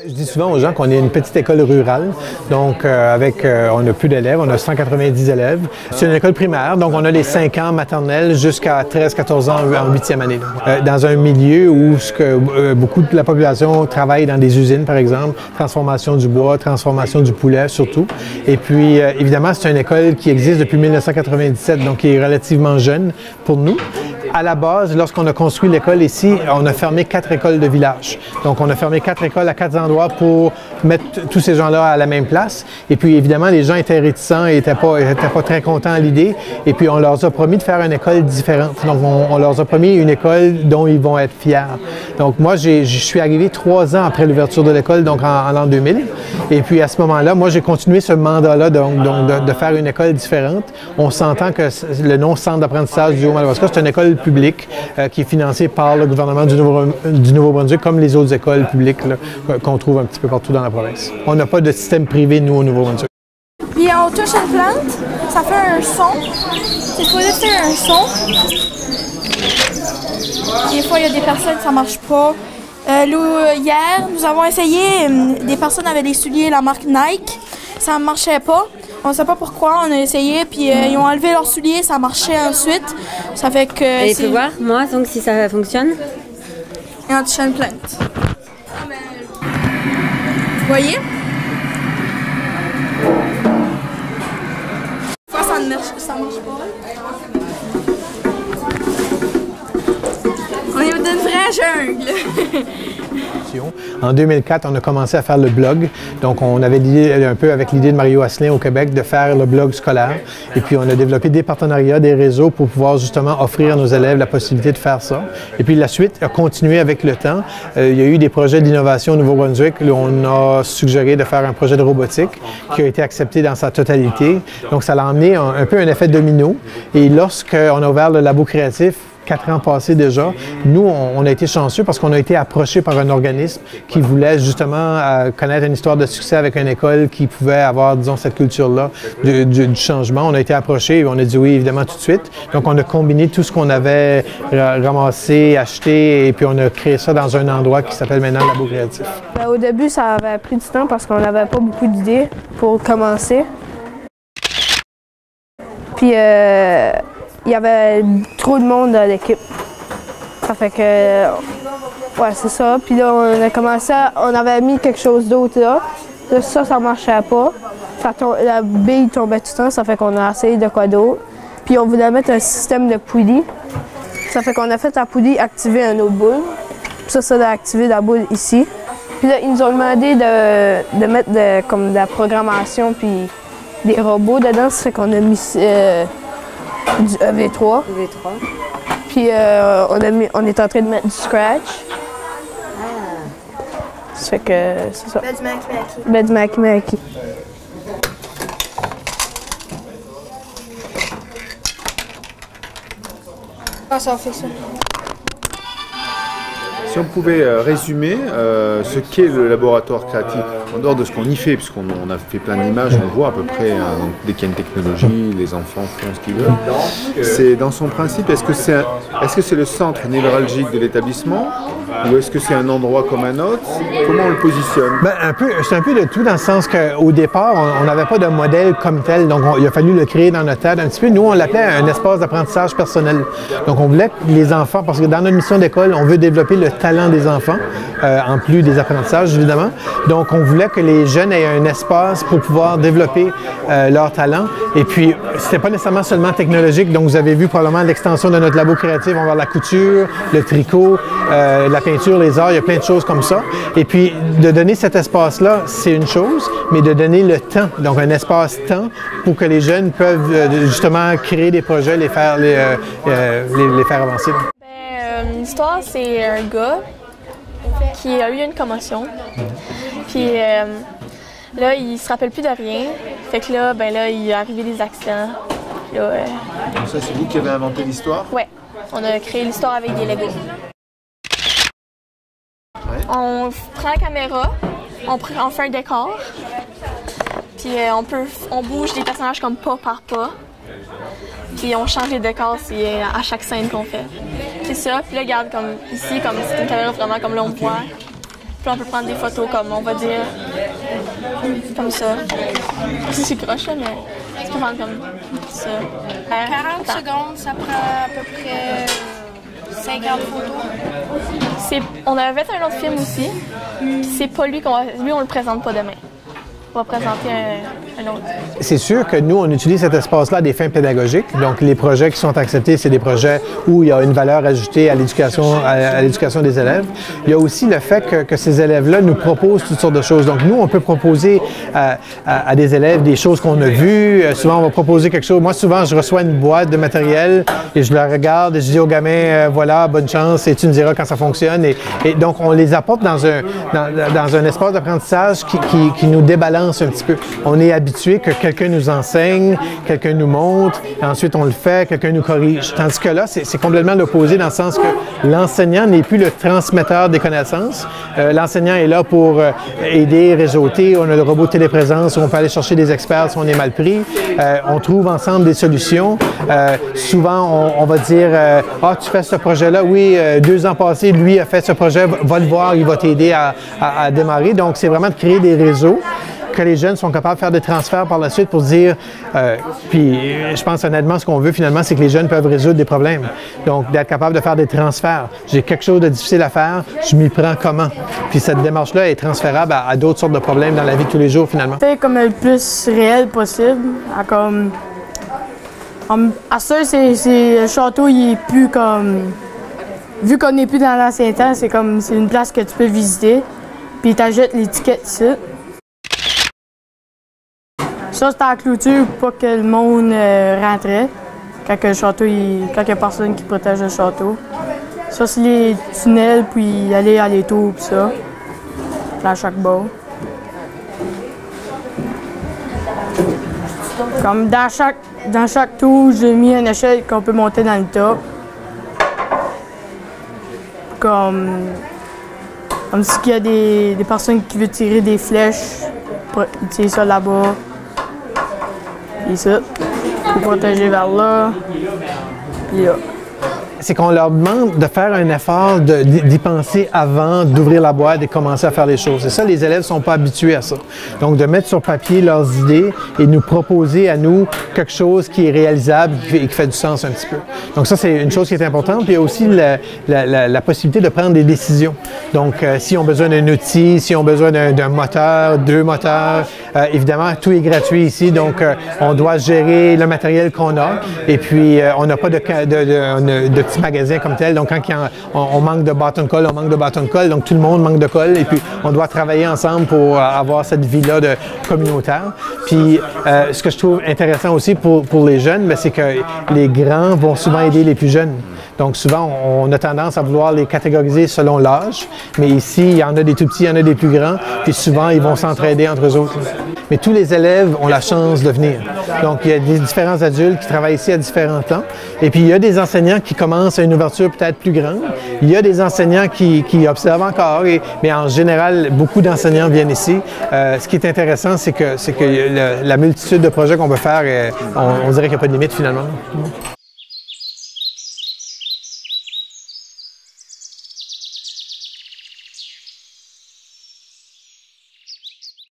Je dis souvent aux gens qu'on est une petite école rurale, donc on a plus d'élèves, on a 190 élèves. C'est une école primaire, donc on a les 5 ans maternelle jusqu'à 13-14 ans en 8e année. Dans un milieu où beaucoup de la population travaille dans des usines, par exemple, transformation du bois, transformation du poulet surtout. Et puis, évidemment, c'est une école qui existe depuis 1997, donc qui est relativement jeune pour nous. À la base, lorsqu'on a construit l'école ici, on a fermé 4 écoles de village. Donc, on a fermé 4 écoles à 4 endroits pour mettre tous ces gens-là à la même place. Et puis, évidemment, les gens étaient réticents et n'étaient pas très contents à l'idée. Et puis, on leur a promis de faire une école différente. Donc, on leur a promis une école dont ils vont être fiers. Donc, moi, je suis arrivé 3 ans après l'ouverture de l'école, donc en l'an 2000. Et puis, à ce moment-là, moi, j'ai continué ce mandat-là, donc de faire une école différente. On s'entend que le nom Centre d'apprentissage du Haut-Madawaska, c'est une école publique qui est financée par le gouvernement du Nouveau-Brunswick, comme les autres écoles publiques qu'on trouve un petit peu partout dans la province. On n'a pas de système privé, nous, au Nouveau-Brunswick. Puis on touche une plante, ça fait un son. C'est supposé faire un son. Des fois, il y a des personnes, ça marche pas. Hier, nous avons essayé, des personnes avaient des souliers la marque Nike, ça ne marchait pas. On ne sait pas pourquoi, on a essayé, puis ils ont enlevé leurs souliers, ça marchait ensuite. Ça fait que... Et tu peux voir, moi, donc si ça fonctionne. Et on touche une plante. Vous voyez? Ça marche pas. On est dans une vraie jungle. En 2004, on a commencé à faire le blog. Donc, on avait l'idée, un peu avec l'idée de Mario Asselin au Québec, de faire le blog scolaire. Et puis, on a développé des partenariats, des réseaux pour pouvoir justement offrir à nos élèves la possibilité de faire ça. Et puis, la suite a continué avec le temps. Il y a eu des projets d'innovation au Nouveau-Brunswick. On a suggéré de faire un projet de robotique qui a été accepté dans sa totalité. Donc, ça l'a emmené un peu un effet domino. Et lorsqu'on a ouvert le labo créatif, 4 ans passés déjà, nous, on a été chanceux parce qu'on a été approchés par un organisme qui voulait justement connaître une histoire de succès avec une école qui pouvait avoir, disons, cette culture-là du changement. On a été approchés et on a dit oui, évidemment, tout de suite. Donc, on a combiné tout ce qu'on avait ramassé, acheté et puis on a créé ça dans un endroit qui s'appelle maintenant le Labo Créatif. Au début, ça avait pris du temps parce qu'on n'avait pas beaucoup d'idées pour commencer. Puis, il y avait trop de monde dans l'équipe. Ça fait que, ouais, c'est ça. Puis là, on a commencé, on avait mis quelque chose d'autre là. Là, ça marchait pas. La bille tombait tout le temps, ça fait qu'on a essayé de quoi d'autre. Puis on voulait mettre un système de poulie. Ça fait qu'on a fait la poulie activer un autre boule. Puis ça a activé la boule ici. Puis là, ils nous ont demandé de mettre comme de la programmation puis des robots dedans. Ça fait qu'on a mis du EV3. Puis on est en train de mettre du Scratch. Ça fait que c'est ça. Du Makey. Ah, ça fait ça. Si on pouvait résumer ce qu'est le laboratoire créatif, en dehors de ce qu'on y fait, puisqu'on a fait plein d'images, on voit à peu près, donc, dès qu'il y a une technologie, les enfants font ce qu'ils veulent. C'est dans son principe, est-ce que c'est le centre névralgique de l'établissement ou est-ce que c'est un endroit comme un autre? Comment on le positionne? C'est un peu de tout dans le sens qu'au départ, on n'avait pas de modèle comme tel, donc il a fallu le créer dans notre tête un petit peu. Nous, on l'appelait un espace d'apprentissage personnel. Donc on voulait que les enfants, parce que dans notre mission d'école, on veut développer le talent des enfants, en plus des apprentissages évidemment. Donc on voulait que les jeunes aient un espace pour pouvoir développer leur talent. Et puis, c'était pas nécessairement seulement technologique, donc vous avez vu probablement l'extension de notre labo créatif, on va voir la couture, le tricot, la peinture, les arts, il y a plein de choses comme ça. Et puis, de donner cet espace-là, c'est une chose, mais de donner le temps, donc un espace-temps pour que les jeunes peuvent justement créer des projets, les faire avancer. L'histoire, c'est un gars qui a eu une commotion. Puis là, il se rappelle plus de rien. Fait que là, il est arrivé des accidents. Là, Donc ça, c'est vous qui avez inventé l'histoire? Ouais. On a créé l'histoire avec des Legos. On prend la caméra, on fait un décor, puis on bouge les personnages comme pas par pas, puis on change les décors à chaque scène qu'on fait. C'est ça, puis là, regarde, comme ici, comme c'est une caméra vraiment comme là on voit. Puis on peut prendre des photos comme, on va dire, comme ça. C'est croche, là, mais tu peux prendre comme ça. 40 secondes, ça prend à peu près 50 photos. On avait fait un autre film aussi. C'est pas lui lui, on le présente pas demain. On va présenter un autre. C'est sûr que nous, on utilise cet espace-là à des fins pédagogiques. Donc, les projets qui sont acceptés, c'est des projets où il y a une valeur ajoutée à l'éducation des élèves. Il y a aussi le fait que ces élèves-là nous proposent toutes sortes de choses. Donc, nous, on peut proposer à des élèves des choses qu'on a vues. Souvent, on va proposer quelque chose. Moi, souvent, je reçois une boîte de matériel et je la regarde et je dis aux gamins, voilà, bonne chance et tu me diras quand ça fonctionne. Et donc, on les apporte dans un espace d'apprentissage qui nous débalance un petit peu. On est habitué que quelqu'un nous enseigne, quelqu'un nous montre, et ensuite on le fait, quelqu'un nous corrige. Tandis que là, c'est complètement l'opposé dans le sens que l'enseignant n'est plus le transmetteur des connaissances. L'enseignant est là pour aider, réseauter. On a le robot de téléprésence où on peut aller chercher des experts si on est mal pris. On trouve ensemble des solutions. Souvent, on va dire « Ah, tu fais ce projet-là? Oui, 2 ans passés, lui a fait ce projet. Va le voir, il va t'aider à démarrer. » Donc, c'est vraiment de créer des réseaux que les jeunes sont capables de faire des transferts par la suite pour se dire, puis je pense honnêtement, ce qu'on veut finalement, c'est que les jeunes peuvent résoudre des problèmes. Donc, d'être capable de faire des transferts. J'ai quelque chose de difficile à faire, je m'y prends comment? Puis cette démarche-là est transférable à d'autres sortes de problèmes dans la vie de tous les jours finalement. Fait comme le plus réel possible. À ça, le château, il est plus comme... Vu qu'on n'est plus dans l'ancien temps, c'est une place que tu peux visiter. Puis tu achètes l'étiquette ici. Ça, c'est en clôture pour pas que le monde rentrait quand il y a personne qui protège le château. Ça, c'est les tunnels, puis aller à l'étau, puis ça, dans chaque bord. Comme dans chaque tour, j'ai mis une échelle qu'on peut monter dans le top. Comme s'il y a des personnes qui veulent tirer des flèches, ils tirent ça là-bas. Et ça, pour protéger vers là, puis là. C'est qu'on leur demande de faire un effort d'y penser avant d'ouvrir la boîte et commencer à faire les choses. Et ça, les élèves ne sont pas habitués à ça. Donc, de mettre sur papier leurs idées et nous proposer à nous quelque chose qui est réalisable et qui fait du sens un petit peu. Donc, ça, c'est une chose qui est importante. Puis, il y a aussi la possibilité de prendre des décisions. Donc, s'ils ont besoin d'un outil, s'ils ont besoin d'un moteur, 2 moteurs, évidemment, tout est gratuit ici. Donc, on doit gérer le matériel qu'on a. Et puis, on n'a pas de petits magasins comme tel. Donc, quand on manque de bâtons de colle, on manque de bâtons de colle. Donc, tout le monde manque de colle. Et puis, on doit travailler ensemble pour avoir cette vie-là de communautaire. Puis, ce que je trouve intéressant aussi pour les jeunes, c'est que les grands vont souvent aider les plus jeunes. Donc, souvent, on a tendance à vouloir les catégoriser selon l'âge. Mais ici, il y en a des tout petits, il y en a des plus grands. Puis souvent, ils vont s'entraider entre eux autres. Mais tous les élèves ont la chance de venir. Donc, il y a des différents adultes qui travaillent ici à différents temps. Et puis, il y a des enseignants qui commencent à une ouverture peut-être plus grande. Il y a des enseignants qui observent encore. Mais en général, beaucoup d'enseignants viennent ici. Ce qui est intéressant, c'est que la multitude de projets qu'on peut faire, on dirait qu'il n'y a pas de limite finalement.